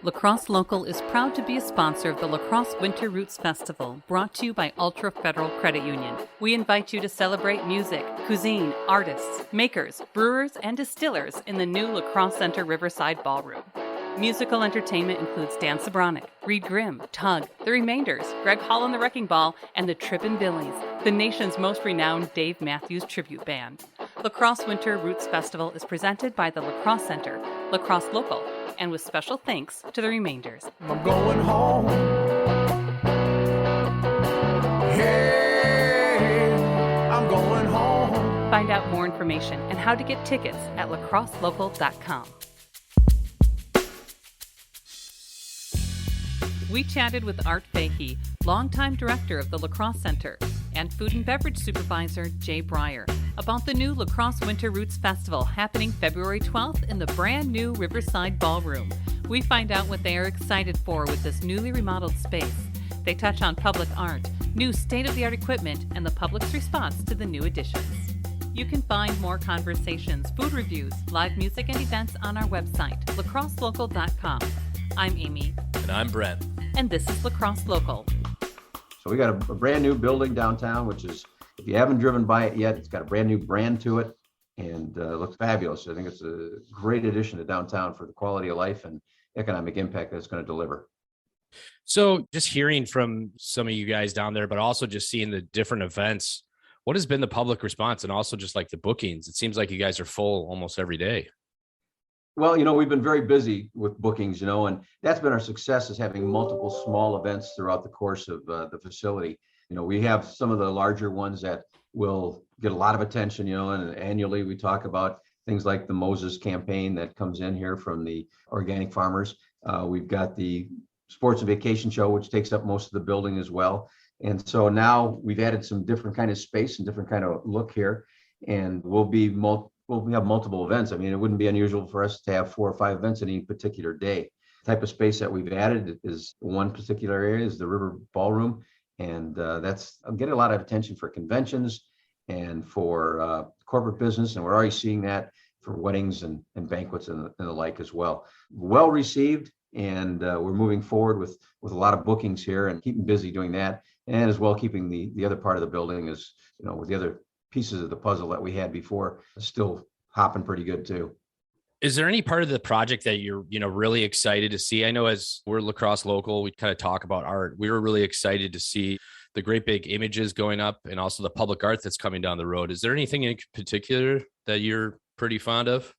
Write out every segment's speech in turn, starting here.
Lacrosse Local is proud to be a sponsor of the Lacrosse Winter Roots Festival, brought to you by Ultra Federal Credit Union. We invite you to celebrate music, cuisine, artists, makers, brewers, and distillers in the new Lacrosse Center Riverside Ballroom. Musical entertainment includes Dan Sobronic, Reed Grimm, Tug, The Remainders, Greg Hall and the Wrecking Ball, and the Trippin' Billies, the nation's most renowned Dave Matthews tribute band. Lacrosse Winter Roots Festival is presented by the Lacrosse Center, Lacrosse Local, and with special thanks to The Remainders. I'm going home. Hey, I'm going home. Find out more information and how to get tickets at lacrosselocal.com. We chatted with Art Fahey, longtime director of the Lacrosse Center, and food and beverage supervisor Jay Breier, about the new Lacrosse Winter Roots Festival happening February 12th in the brand new Riverside Ballroom. We find out what they are excited for with this newly remodeled space. They touch on public art, new state-of-the-art equipment, and the public's response to the new additions. You can find more conversations, food reviews, live music, and events on our website, lacrosselocal.com. I'm Amy. And I'm Brent. And this is Lacrosse Local. So we got a brand new building downtown, which is, if you haven't driven by it yet, it's got a brand new brand to it and looks fabulous. I think it's a great addition to downtown for the quality of life and economic impact that it's going to deliver. So just hearing from some of you guys down there, but also just seeing the different events, what has been the public response and also just like the bookings? It seems like you guys are full almost every day. Well, we've been very busy with bookings, and that's been our success, is having multiple small events throughout the course of the facility. We have some of the larger ones that will get a lot of attention, and annually we talk about things like the Moses campaign that comes in here from the organic farmers. We've got the sports and vacation show, which takes up most of the building as well. And so now we've added some different kind of space and different kind of look here, and we have multiple events. I mean, it wouldn't be unusual for us to have 4 or 5 events in any particular day. The type of space that we've added is one particular area is the River Ballroom. And that's getting a lot of attention for conventions and for corporate business. And we're already seeing that for weddings and banquets and the like as well. Well received. And we're moving forward with a lot of bookings here and keeping busy doing that. And as well, keeping the other part of the building is, with the other pieces of the puzzle that we had before, still hopping pretty good too. Is there any part of the project that you're, really excited to see? I know as we're Lacrosse Local, we kind of talk about art. We were really excited to see the great big images going up and also the public art that's coming down the road. Is there anything in particular that you're pretty fond of?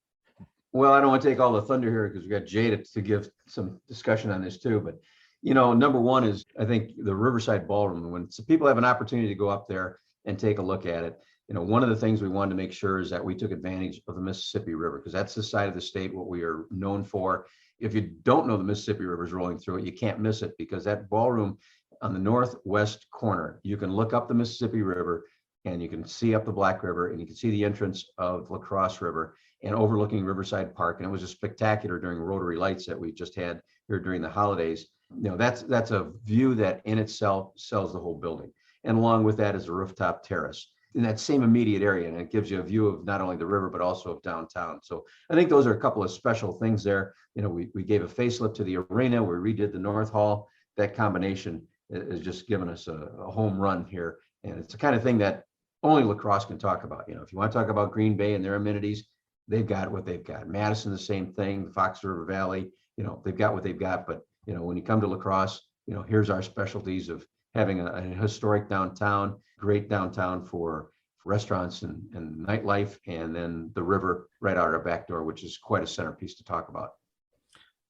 Well, I don't want to take all the thunder here because we got Jay to give some discussion on this too. But, number one is, I think, the Riverside Ballroom. When people have an opportunity to go up there and take a look at it, one of the things we wanted to make sure is that we took advantage of the Mississippi River, because that's the side of the state what we are known for. If you don't know the Mississippi River is rolling through it, you can't miss it, because that ballroom on the northwest corner, you can look up the Mississippi River and you can see up the Black River and you can see the entrance of Lacrosse River and overlooking Riverside Park. And it was just spectacular during Rotary Lights that we just had here during the holidays. That's a view that in itself sells the whole building. And along with that is a rooftop terrace in that same immediate area, and it gives you a view of not only the river but also of downtown. So I think those are a couple of special things there. We gave a facelift to the arena, we redid the North Hall. That combination is just giving us a home run here, and it's the kind of thing that only Lacrosse can talk about. If you want to talk about Green Bay and their amenities, they've got what they've got. Madison, the same thing. Fox River Valley, they've got what they've got. But when you come to Lacrosse, here's our specialties of having a historic downtown, great downtown for restaurants and nightlife, and then the river right out our back door, which is quite a centerpiece to talk about.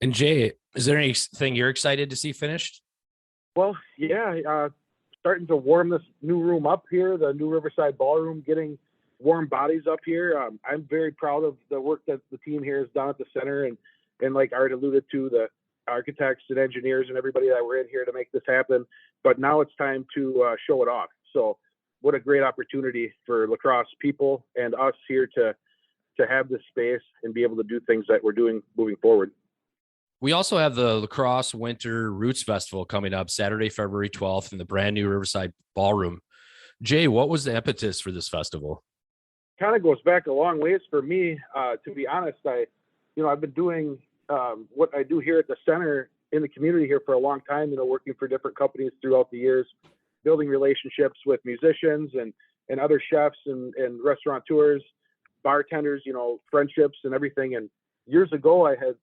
And Jay, is there anything you're excited to see finished? Well, yeah, starting to warm this new room up here, the new Riverside Ballroom, getting warm bodies up here. I'm very proud of the work that the team here has done at the center, and like Art alluded to, the architects and engineers and everybody that were in here to make this happen. But now it's time to show it off. So what a great opportunity for Lacrosse people and us here to have this space and be able to do things that we're doing moving forward. We also have the Lacrosse Winter Roots Festival coming up Saturday, February 12th in the brand new Riverside Ballroom. Jay, what was the impetus for this festival? Kind of goes back a long ways for me. To be honest, I've been doing what I do here at the center in the community here for a long time, working for different companies throughout the years, building relationships with musicians and other chefs and restaurateurs, bartenders, friendships and everything. And years ago, I had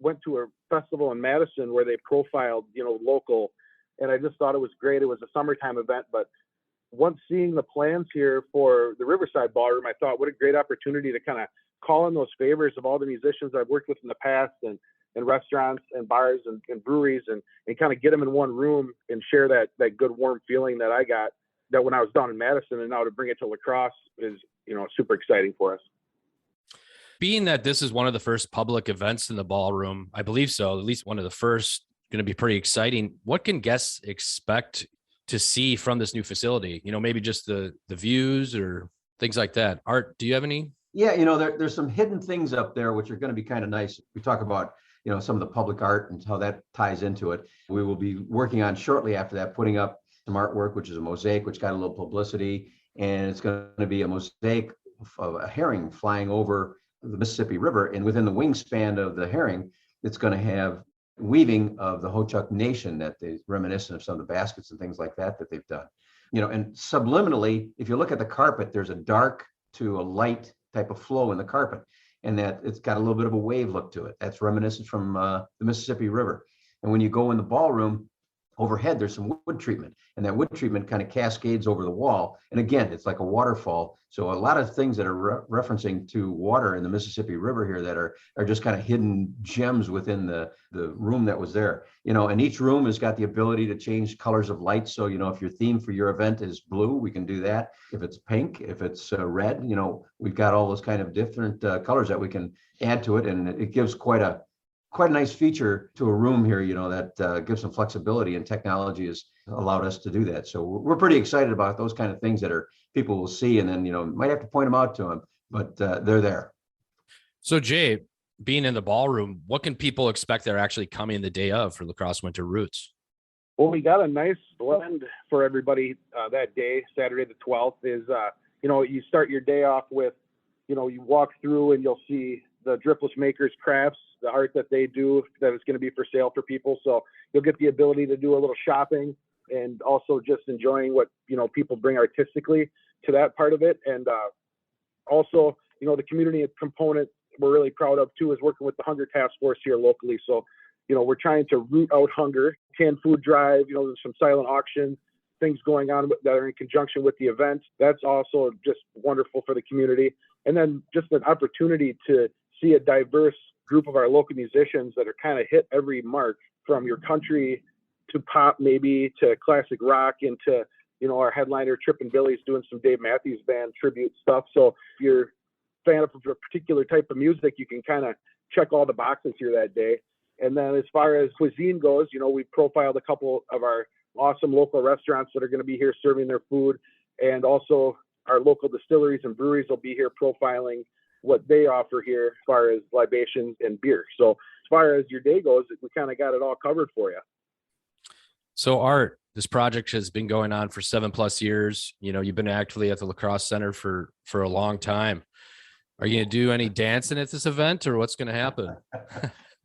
went to a festival in Madison where they profiled, local, and I just thought it was great. It was a summertime event, but once seeing the plans here for the Riverside Ballroom, I thought what a great opportunity to kind of call in those favors of all the musicians I've worked with in the past and restaurants and bars and breweries and kind of get them in one room and share that good, warm feeling that I got that when I was down in Madison, and now to bring it to Lacrosse is, super exciting for us. Being that this is one of the first public events in the ballroom, I believe so, at least one of the first, going to be pretty exciting. What can guests expect to see from this new facility? Maybe just the views or things like that. Art, do you have any? Yeah, there's some hidden things up there, which are going to be kind of nice. We talk about, some of the public art and how that ties into it. We will be working on shortly after that, putting up some artwork, which is a mosaic, which got a little publicity. And it's going to be a mosaic of a herring flying over the Mississippi River. And within the wingspan of the herring, it's going to have weaving of the Ho-Chunk Nation that is reminiscent of some of the baskets and things like that they've done. And subliminally, if you look at the carpet, there's a dark to a light type of flow in the carpet, and that it's got a little bit of a wave look to it. That's reminiscent from the Mississippi River. And when you go in the ballroom, overhead, there's some wood treatment, and that wood treatment kind of cascades over the wall. And again, it's like a waterfall. So a lot of things that are referencing to water in the Mississippi River here that are just kind of hidden gems within the room that was there. And each room has got the ability to change colors of light. So, if your theme for your event is blue, we can do that. If it's pink, if it's red, we've got all those kind of different colors that we can add to it. And it gives quite a nice feature to a room here, that gives some flexibility, and technology has allowed us to do that. So we're pretty excited about those kind of things that people will see, and then, might have to point them out to them, but they're there. So Jay, being in the ballroom, what can people expect they're actually coming the day of for Lacrosse Winter Roots? Well, we got a nice blend for everybody that day. Saturday the 12th is, you start your day off with, you walk through and you'll see the Dripless Makers crafts, the art that they do that is going to be for sale for people. So you'll get the ability to do a little shopping and also just enjoying what, people bring artistically to that part of it. And also, the community component we're really proud of too is working with the Hunger Task Force here locally. So, we're trying to root out hunger, canned food drive, there's some silent auction things going on that are in conjunction with the event. That's also just wonderful for the community. And then just an opportunity to see a diverse group of our local musicians that are kind of hit every mark, from your country to pop, maybe to classic rock, into, our headliner Trippin' Billy's doing some Dave Matthews Band tribute stuff. So if you're a fan of a particular type of music, you can kind of check all the boxes here that day. And then as far as cuisine goes, we profiled a couple of our awesome local restaurants that are going to be here serving their food. And also our local distilleries and breweries will be here profiling what they offer here as far as libations and beer. So as far as your day goes, we kind of got it all covered for you. So Art, this project has been going on for 7+ years. You've been actively at the Lacrosse Center for a long time. Are you going to do any dancing at this event, or what's going to happen?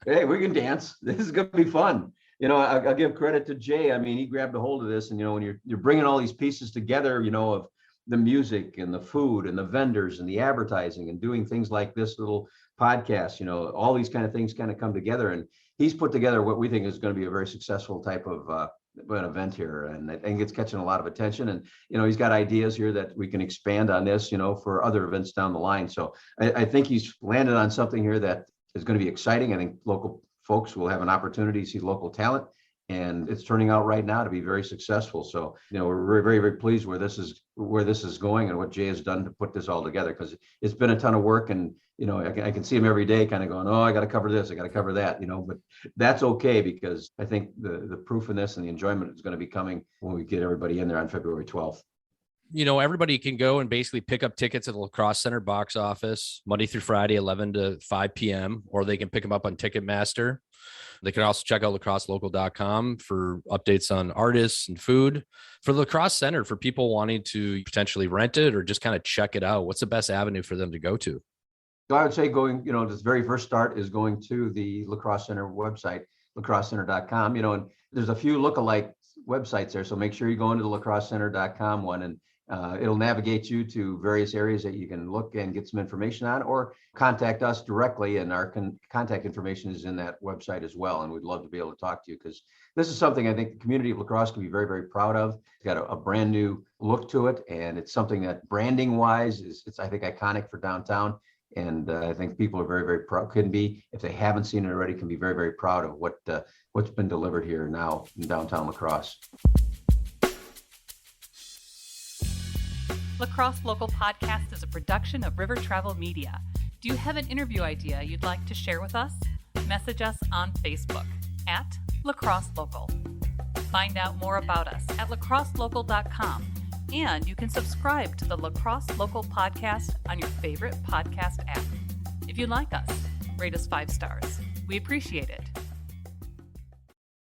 Hey, we can dance. This is going to be fun. I'll give credit to Jay. I mean, he grabbed a hold of this, and, when you're bringing all these pieces together, of the music and the food and the vendors and the advertising and doing things like this little podcast, all these kind of things kind of come together, and he's put together what we think is going to be a very successful type of an event here. And I think it's catching a lot of attention, and, he's got ideas here that we can expand on this, for other events down the line. So I think he's landed on something here that is going to be exciting. I think local folks will have an opportunity to see local talent, and it's turning out right now to be very successful. So, we're very, very, very pleased where this is going and what Jay has done to put this all together, because it's been a ton of work. And, I can see him every day kind of going, oh, I got to cover this, I got to cover that, but that's okay, because I think the proof in this and the enjoyment is going to be coming when we get everybody in there on February 12th. Everybody can go and basically pick up tickets at the Lacrosse Center box office Monday through Friday, 11 to 5 p.m., or they can pick them up on Ticketmaster. They can also check out lacrosselocal.com for updates on artists and food. For the Lacrosse Center, for people wanting to potentially rent it or just kind of check it out, what's the best avenue for them to go to? So I would say going, this very first start is going to the Lacrosse Center website, lacrossecenter.com, and there's a few lookalike websites there. So make sure you go into the lacrossecenter.com one, and it'll navigate you to various areas that you can look and get some information on, or contact us directly. And our contact information is in that website as well. And we'd love to be able to talk to you, because this is something I think the community of Lacrosse can be very, very proud of. It's got a brand new look to it. And it's something that branding wise it's I think, iconic for downtown. And I think people are very, very proud, can be, if they haven't seen it already, can be very, very proud of what's been delivered here now in downtown Lacrosse. Lacrosse Local Podcast is a production of River Travel Media. Do you have an interview idea you'd like to share with us? Message us on Facebook at Lacrosse Local. Find out more about us at lacrosselocal.com. And you can subscribe to the Lacrosse Local Podcast on your favorite podcast app. If you like us, rate us 5 stars. We appreciate it.